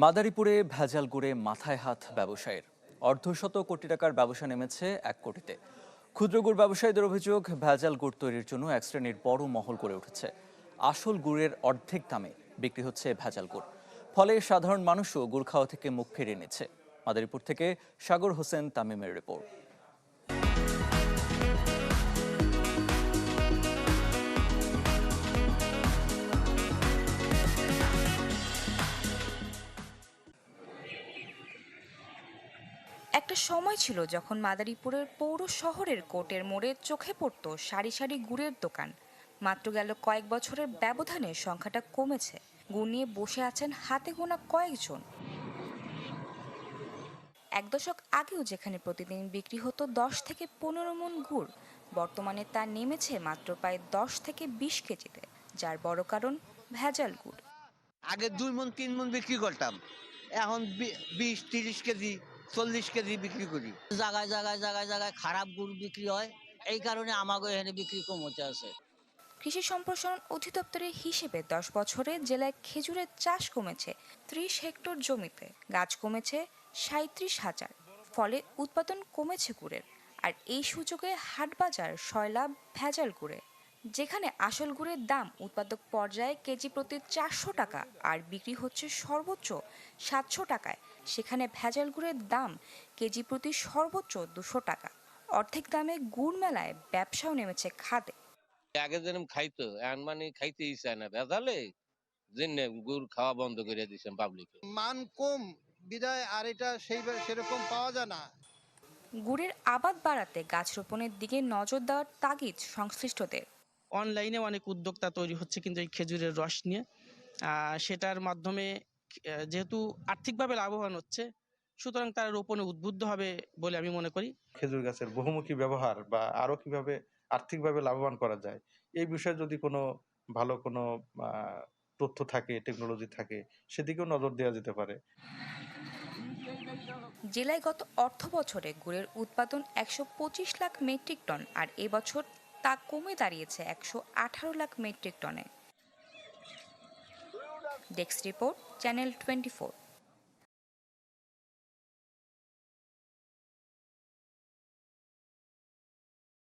মাদারীপুরে ভেজাল গুড়ে মাথায় হাত ব্যবসায়ীর। অর্ধশত কোটি টাকার ব্যবসা নেমেছে 1 কোটিতে। ক্ষুদ্র গুড় ব্যবসায়ীদের অভিযোগ, ভেজাল গুড় তৈরির জন্য এক শ্রেণীর বড় মহল গড়ে উঠেছে। আসল গুড়ের অর্ধেক দামে বিক্রি হচ্ছে ভেজাল গুড়। ফলে সাধারণ মানুষও গুড় খাওয়া থেকে মুখ ফিরিয়ে নিচ্ছে। মাদারীপুর থেকে সাগর হোসেন তামিমের রিপোর্ট। একটা সময় ছিল যখন মাদারীপুরের পৌর শহরের কোটের মোড়ে চোখে পড়তো সারি সারি গুড়ের দোকান। মাত্র গেল কয়েক বছরের ব্যবধানে সংখ্যাটা কমেছে। গুড় নিয়ে বসে আছেন হাতে গোনা কয়েকজন। এক দশক আগেও যেখানে প্রতিদিন বিক্রি হতো 10 থেকে 15 মণ গুড়, বর্তমানে তা নেমেছে মাত্র প্রায় 10 থেকে 20 কেজিতে, যার বড় কারণ ভেজাল গুড়। আগে 2 মণ 3 মণ বিক্রি করতাম, এখন 20-30 কেজি 40 কেজি বিক্রি করি। জায়গায় জায়গায় জায়গায় জায়গায় খারাপ গুড় বিক্রি হয়, এই কারণে আমাকে এখানে বিক্রি কম হতে আছে। কৃষি সম্প্রসারণ অধিদপ্তরের হিসেবে 10 বছরে জেলায় খেজুরের চাষ কমেছে 30 হেক্টর জমিতে, গাছ কমেছে 37,000। ফলে উৎপাদন কমেছে গুড়ের। আর এই সুযোগে হাটবাজার সয়লাভ ভেজাল গুড়ে। যেখানে আসল গুড়ের দাম উৎপাদক পর্যায়ে কেজি প্রতি 400 টাকা আর বিক্রি হচ্ছে সর্বোচ্চ 700 টাকায়, সেখানে ভেজাল গুড়ের দাম কেজি প্রতি সর্বোচ্চ 200 টাকা। অর্ধেক দামে গুড় মেলায় ব্যবসাও নেমেছে খাদে। আগে যেরকম খাইতো এখন মানে খাইতেই চায় না, ভেজালে জেনে গুড় খাওয়া বন্ধ করে দিয়েছেন পাবলিকে। মান কম বিদায় আর এটা সেরকম পাওয়া যায় না। গুড়ের আবাদ বাড়াতে গাছ রোপণের দিকে নজর দেওয়ার তাগিদ সংশ্লিষ্টদের। অনলাইনে অনেক উদ্যোক্তা তৈরি হচ্ছে কিন্তু এই খেজুরের রস নিয়ে, সেটার মাধ্যমে যেহেতু আর্থিকভাবে লাভবান হচ্ছে, সুতরাং তারা রোপণে উদ্বুদ্ধ হবে বলে আমি মনে করি। খেজুর গাছের বহুমুখী ব্যবহার বা আরো কিভাবে আর্থিকভাবে লাভবান করা যায়, এই বিষয়ে যদি কোনো ভালো কোনো তথ্য থাকে, টেকনোলজি থাকে, সেদিকেও নজর দেওয়া যেতে পারে। জেলায় গত অর্থ বছরে গুড়ের উৎপাদন 125 লাখ মেট্রিক টন, আর এবছর তা কমে দাঁড়িয়েছে 118 লাখ মেট্রিক টনে। Desk report, channel 24।